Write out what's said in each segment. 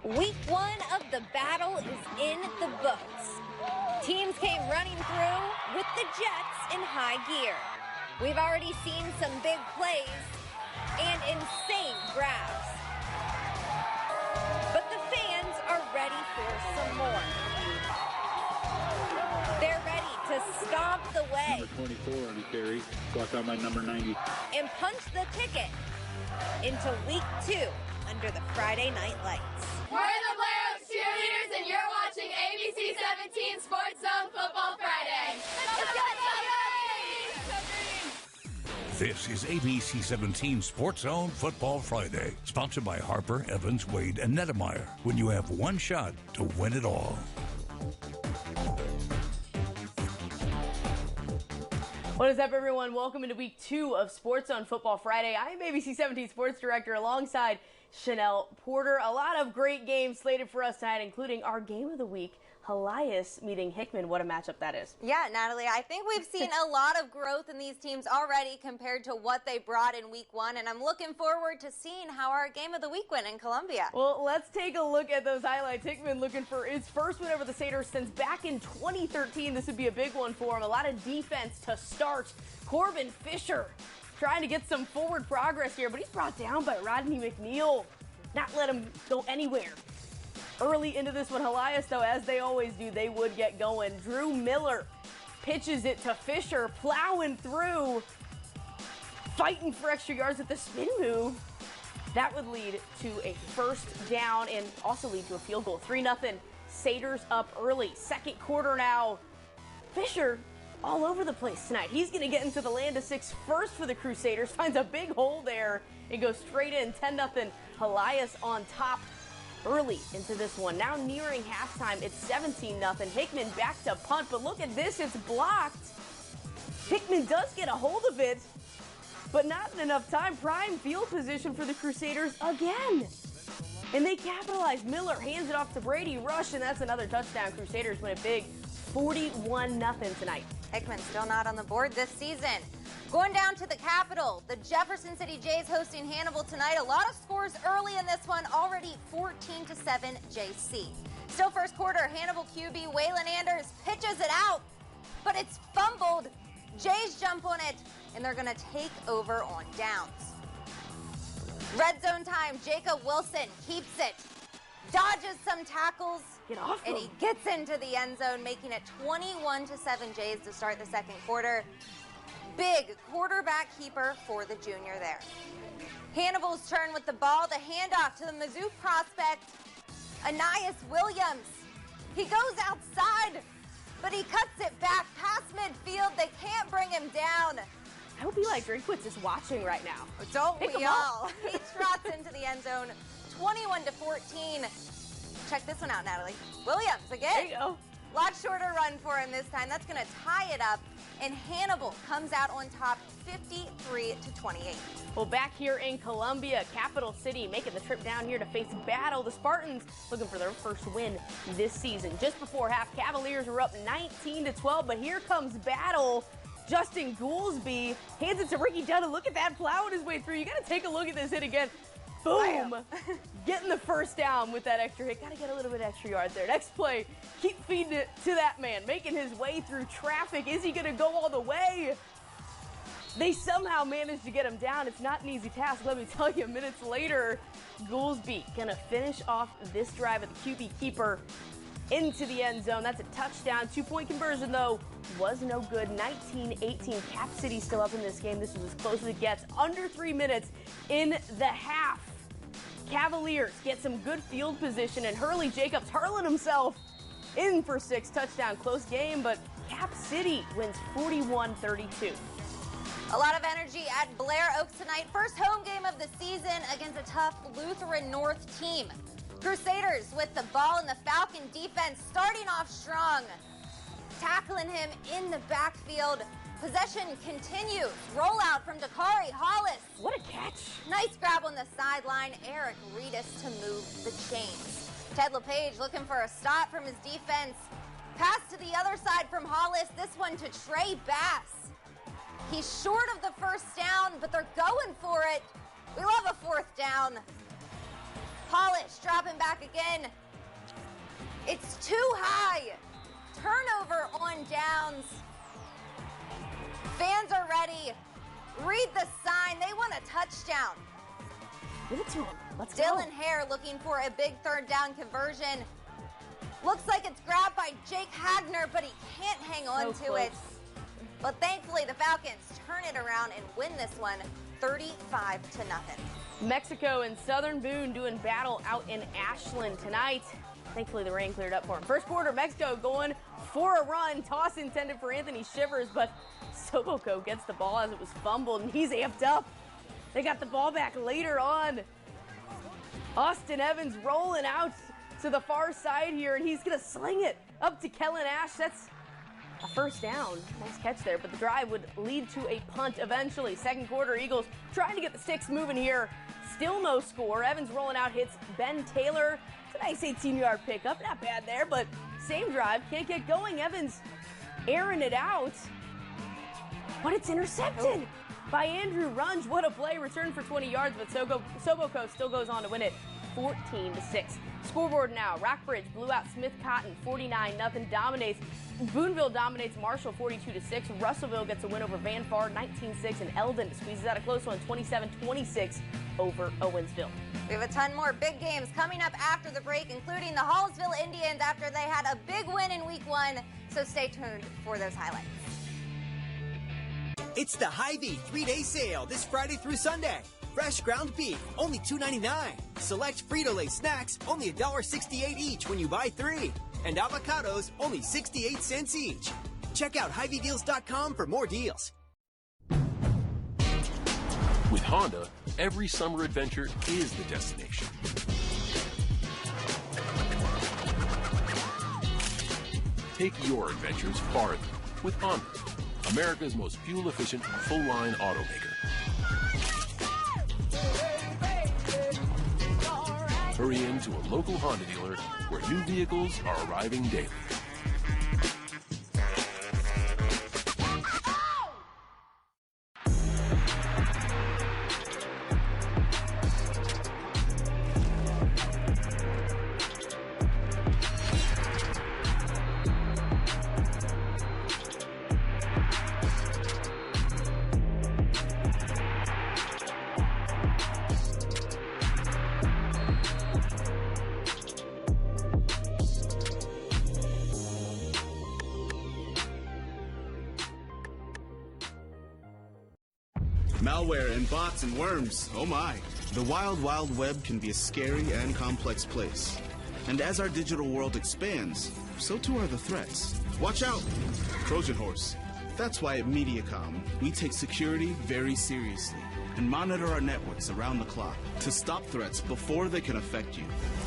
Week 1 of the battle is in the books. Teams came running through with the Jets in high gear. We've already seen some big plays and insane grabs. But the fans are ready for some more. They're ready to stomp the way. Number 24 on the carry, blocked out by number 90. And punch the ticket into week 2 under the Friday night lights. We're the Blair Oaks cheerleaders, and you're watching ABC 17 SportsZone Football Friday. Let's go! This is ABC 17 SportsZone Football Friday, sponsored by Harper, Evans, Wade, and Nettemeyer. When you have one shot to win it all. What is up, everyone? Welcome into week 2 of SportsZone Football Friday. I am ABC 17 Sports Director alongside Chanel Porter. A lot of great games slated for us tonight, including our game of the week, Elias meeting Hickman. What a matchup that is. Yeah, Natalie, I think we've seen a lot of growth in these teams already compared to what they brought in week 1, and I'm looking forward to seeing how our game of the week went in Columbia. Well, let's take a look at those highlights. Hickman looking for his first win over the Satyrs since back in 2013. This would be a big one for him. A lot of defense to start. Corbin Fisher trying to get some forward progress here, but he's brought down by Rodney McNeil. Not let him go anywhere. Early into this one, Elias, though, as they always do, they would get going. Drew Miller pitches it to Fisher, plowing through, fighting for extra yards with the spin move. That would lead to a first down and also lead to a field goal. 3-0, Satyrs up early. Second quarter now. Fisher all over the place tonight. He's going to get into the land of 6 first for the Crusaders. Finds a big hole there and goes straight in. 10-0, Elias on top early into this one. Now nearing halftime, it's 17-0. Hickman back to punt, but look at this, it's blocked. Hickman does get a hold of it, but not in enough time. Prime field position for the Crusaders again. And they capitalize. Miller hands it off to Brady Rush, and that's another touchdown. Crusaders win it big, 41-0 tonight. Hickman still not on the board this season. Going down to the Capitol, the Jefferson City Jays hosting Hannibal tonight. A lot of scores early in this one, already 14-7 JC. Still first quarter, Hannibal QB Waylon Anders pitches it out, but it's fumbled. Jays jump on it, and they're going to take over on downs. Red zone time, Jacob Wilson keeps it, dodges some tackles, and he gets into the end zone, making it 21-7 Jays to start the second quarter. Big quarterback keeper for the junior there. Hannibal's turn with the ball, the handoff to the Mizzou prospect, Anais Williams. He goes outside, but he cuts it back past midfield. They can't bring him down. I would be like Drinkwitz is watching right now. Don't we all? He trots into the end zone, 21-14. Check this one out, Natalie. Williams again. There you go. Lot shorter run for him this time. That's going to tie it up. And Hannibal comes out on top, 53-28. Well, back here in Columbia, Capital City making the trip down here to face Battle. The Spartans looking for their first win this season. Just before half, Cavaliers were up 19-12, but here comes Battle. Justin Goolsby hands it to Ricky Dunn. Look at that, plowing his way through. You got to take a look at this hit again. Boom! Getting the first down with that extra hit. Got to get a little bit extra yards there. Next play, keep feeding it to that man, making his way through traffic. Is he going to go all the way? They somehow managed to get him down. It's not an easy task, let me tell you. Minutes later, Goolsby going to finish off this drive at the QB keeper into the end zone. That's a touchdown. 2-point conversion, though, was no good. 19-18. Cap City still up in this game. This was as close as it gets. Under 3 minutes in the half. Cavaliers get some good field position, and Hurley Jacobs hurling himself in for 6. Touchdown. Close game, but Cap City wins 41-32. A lot of energy at Blair Oaks tonight. First home game of the season against a tough Lutheran North team. Crusaders with the ball in the Falcon defense, starting off strong. Tackling him in the backfield. Possession continues. Rollout from Dakari Hollis. What a catch. Nice grab on the sideline. Eric Reedus to move the chains. Ted LePage looking for a stop from his defense. Pass to the other side from Hollis. This one to Trey Bass. He's short of the first down, but they're going for it. We love a fourth down. Hollis dropping back back again. It's too high. Turnover on downs. Fans are ready. Read the sign. They want a touchdown. Give it to him. Let's go. Dylan Hare looking for a big third down conversion. Looks like it's grabbed by Jake Hagner, but he can't hang on to it. But thankfully, the Falcons turn it around and win this one 35-0. Mexico and Southern Boone doing battle out in Ashland tonight. Thankfully, the rain cleared up for him. First quarter, Mexico going for a run. Toss intended for Anthony Shivers, but Soboko gets the ball as it was fumbled, and he's amped up. They got the ball back later on. Austin Evans rolling out to the far side here, and he's going to sling it up to Kellen Ash. That's a first down. Nice catch there, but the drive would lead to a punt eventually. Second quarter, Eagles trying to get the sticks moving here. Still no score. Evans rolling out, hits Ben Taylor. It's a nice 18-yard pickup. Not bad there, but same drive. Can't get going. Evans airing it out, but it's intercepted by Andrew Runge. What a play. Return for 20 yards, but Soboko still goes on to win it 14-6. Scoreboard now. Rockbridge blew out Smith Cotton 49-0. Dominates. Boonville dominates Marshall 42-6. Russellville gets a win over Van Far 19-6, and Eldon squeezes out a close one 27-26 over Owensville. We have a ton more big games coming up after the break, including the Hallsville Indians after they had a big win in week 1. So stay tuned for those highlights. It's the Hy-Vee 3-day sale this Friday through Sunday. Fresh ground beef, only $2.99. Select Frito-Lay snacks, only $1.68 each when you buy 3. And avocados, only 68 cents each. Check out HyVeeDeals.com for more deals. With Honda, every summer adventure is the destination. Take your adventures farther with Honda, America's most fuel-efficient, full-line automaker. Hurry into a local Honda dealer where new vehicles are arriving daily. Malware and bots and worms, oh my. The wild, wild web can be a scary and complex place. And as our digital world expands, so too are the threats. Watch out! Trojan horse. That's why at Mediacom, we take security very seriously and monitor our networks around the clock to stop threats before they can affect you.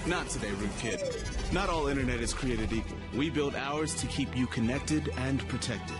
Not today, Rude Kid. Not all internet is created equal. We build ours to keep you connected and protected.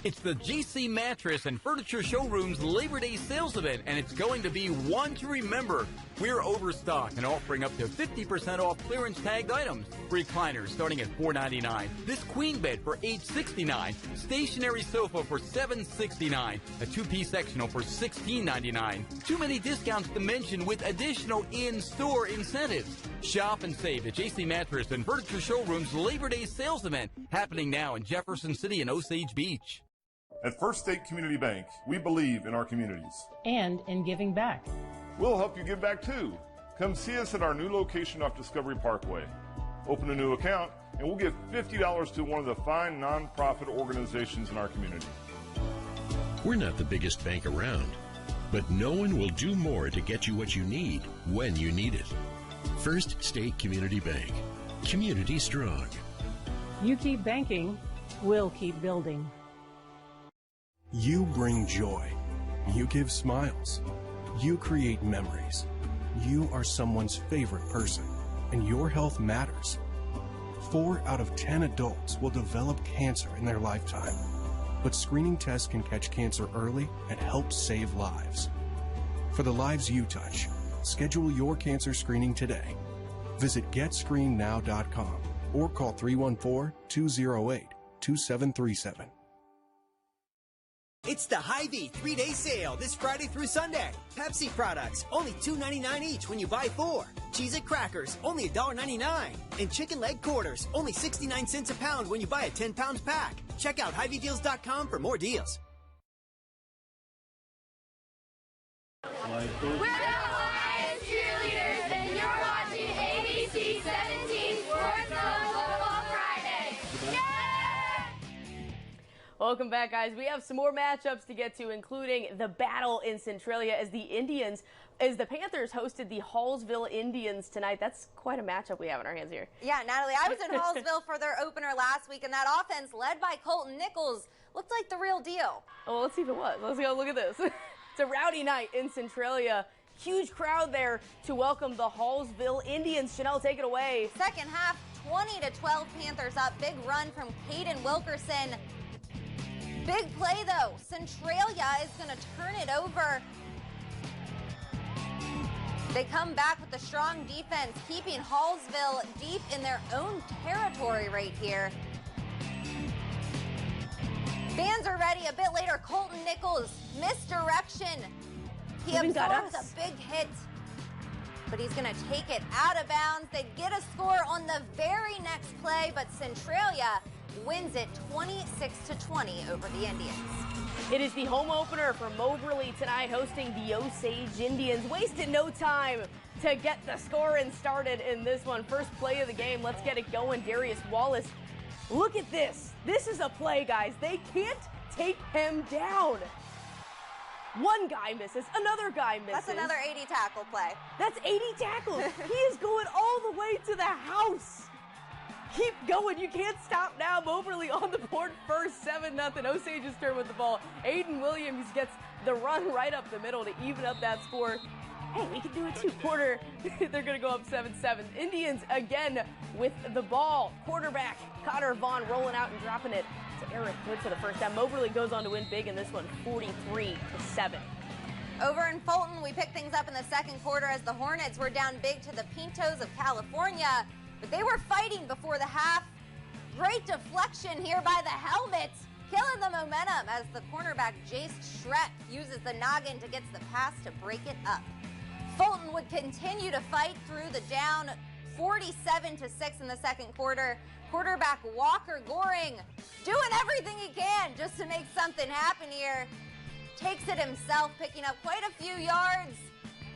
It's the JC Mattress and Furniture Showroom's Labor Day sales event, and it's going to be one to remember. We're overstocked and offering up to 50% off clearance tagged items. Recliners starting at $4.99. This queen bed for $8.69. Stationary sofa for $7.69. A two-piece sectional for $16.99. Too many discounts to mention with additional in-store incentives. Shop and save at JC Mattress and Furniture Showroom's Labor Day sales event, happening now in Jefferson City and Osage Beach. At First State Community Bank, we believe in our communities. And in giving back. We'll help you give back too. Come see us at our new location off Discovery Parkway. Open a new account and we'll give $50 to one of the fine nonprofit organizations in our community. We're not the biggest bank around, but no one will do more to get you what you need when you need it. First State Community Bank. Community strong. You keep banking, we'll keep building. You bring joy. You give smiles. You create memories. You are someone's favorite person, and your health matters. 4 out of 10 adults will develop cancer in their lifetime, but screening tests can catch cancer early and help save lives. For the lives you touch, schedule your cancer screening today. Visit GetScreenedNow.com or call 314-208-2737. It's the Hy-Vee 3-day sale this Friday through Sunday. Pepsi products, only $2.99 each when you buy 4. Cheez-It crackers, only $1.99. And chicken leg quarters, only 69 cents a pound when you buy a 10-pound pack. Check out HyVeeDeals.com for more deals. We're the Lions cheerleaders, and you're watching ABC 17 SportsZone Football Friday. Yay! Welcome back, guys. We have some more matchups to get to, including the battle in Centralia as the Panthers hosted the Hallsville Indians tonight. That's quite a matchup we have in our hands here. Yeah, Natalie, I was in Hallsville for their opener last week, and that offense led by Colton Nichols looked like the real deal. Oh, well, let's see if it was. Let's go look at this. It's a rowdy night in Centralia. Huge crowd there to welcome the Hallsville Indians. Chanel, take it away. Second half, 20-12 Panthers up. Big run from Caden Wilkerson. Big play, though. Centralia is going to turn it over. They come back with a strong defense, keeping Hallsville deep in their own territory right here. Fans are ready. A bit later, Colton Nichols, misdirection. He absorbs a big hit, but he's going to take it out of bounds. They get a score on the very next play, but Centralia wins it 26-20 over the Indians. It is the home opener for Moberly tonight, hosting the Osage Indians. Wasted no time to get the scoring started in this one. First play of the game. Let's get it going. Darius Wallace. Look at this. This is a play, guys. They can't take him down. One guy misses. Another guy misses. That's another 80 tackle play. That's 80 tackles. He is going all the way to the house. Keep going. You can't stop now. Moberly on the board first, 7-0. Osage's turn with the ball. Aiden Williams gets the run right up the middle to even up that score. Hey, we can do it too. Quarter, they're going to go up 7-7. Indians again with the ball. Quarterback Cotter Vaughn rolling out and dropping it to Eric Good for the first time. Moberly goes on to win big in this one, 43-7. Over in Fulton, we pick things up in the second quarter as the Hornets were down big to the Pintos of California. But they were fighting before the half. Great deflection here by the Helmets, killing the momentum as the cornerback Jace Schreck uses the noggin to get the pass to break it up. Fulton would continue to fight through the down, 47-6 in the second quarter. Quarterback Walker Goring doing everything he can just to make something happen here. Takes it himself, picking up quite a few yards.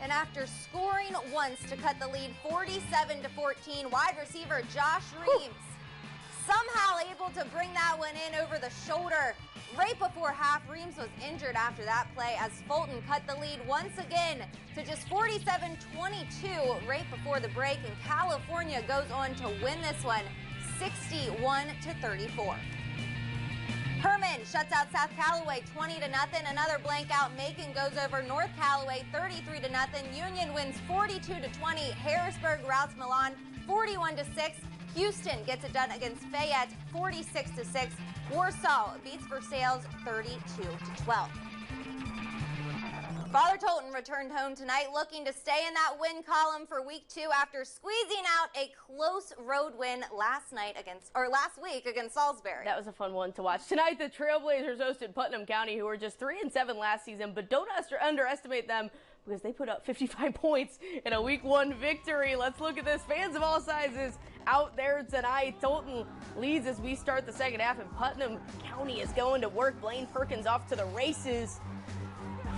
And after scoring once to cut the lead 47-14, wide receiver Josh Reeves somehow able to bring that one in over the shoulder. Right before half, Reeves was injured after that play as Fulton cut the lead once again to just 47-22 right before the break. And California goes on to win this one 61-34. Herman shuts out South Callaway 20-0. Another blank out. Macon goes over North Callaway 33-0. Union wins 42-20. Harrisburg routs Milan 41-6. Houston gets it done against Fayette 46-6. Warsaw beats Versailles 32-12. Father Tolton returned home tonight looking to stay in that win column for week 2 after squeezing out a close road win last week against Salisbury. That was a fun one to watch. Tonight, the Trailblazers hosted Putnam County, who were just 3-7 last season, but don't underestimate them because they put up 55 points in a week 1 victory. Let's look at this. Fans of all sizes out there tonight. Tolton leads as we start the second half, and Putnam County is going to work. Blaine Perkins off to the races.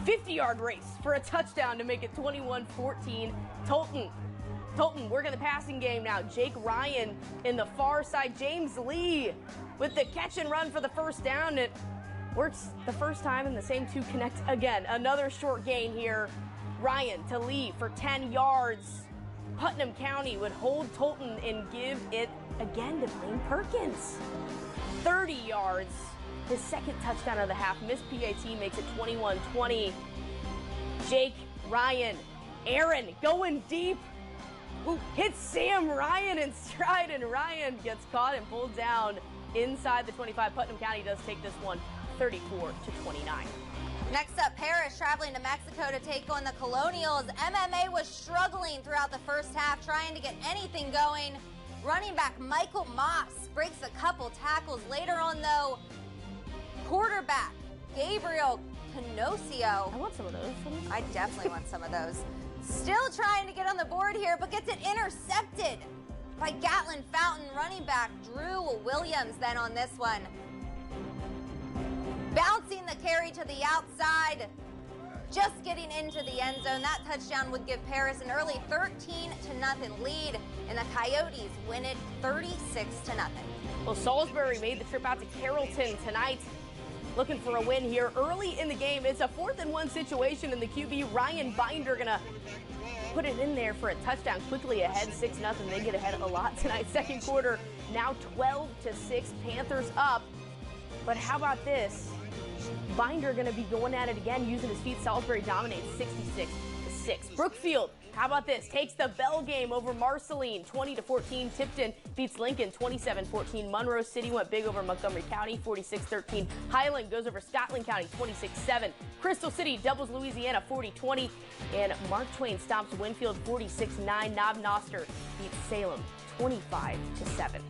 50-yard race for a touchdown to make it 21-14. Tolton working the passing game now. Jake Ryan in the far side. James Lee with the catch and run for the first down. It works the first time, and the same two connect again. Another short gain here. Ryan to Lee for 10 yards. Putnam County would hold Tolton and give it again to Blaine Perkins. 30 yards. His second touchdown of the half. Missed PAT makes it 21-20. Jake Ryan. Aaron going deep. Hits Sam Ryan in stride, and Ryan gets caught and pulled down inside the 25. Putnam County does take this one 34-29. Next up, Paris traveling to Mexico to take on the Colonials. MMA was struggling throughout the first half, trying to get anything going. Running back Michael Moss breaks a couple tackles. Later on, though, quarterback Gabriel Canocio. I want some of those. I definitely want some of those. Still trying to get on the board here, but gets it intercepted by Gatlin Fountain. Running back Drew Williams then on this one. Bouncing the carry to the outside. Just getting into the end zone. That touchdown would give Paris an early 13-0 lead, and the Coyotes win it 36-0. Well, Salisbury made the trip out to Carrollton tonight, looking for a win here early in the game. It's a 4th-and-1 situation, and the QB Ryan Binder gonna put it in there for a touchdown. Quickly ahead, 6-0. They get ahead a lot tonight. Second quarter, now 12-6. Panthers up. But how about this? Binder going to be going at it again, using his feet. Salisbury dominates 66-6. Brookfield, how about this? Takes the Bell game over Marceline, 20-14. Tipton beats Lincoln, 27-14. Monroe City went big over Montgomery County, 46-13. Highland goes over Scotland County, 26-7. Crystal City doubles Louisiana, 40-20. And Mark Twain stomps Winfield, 46-9. Knob Noster beats Salem, 25-7.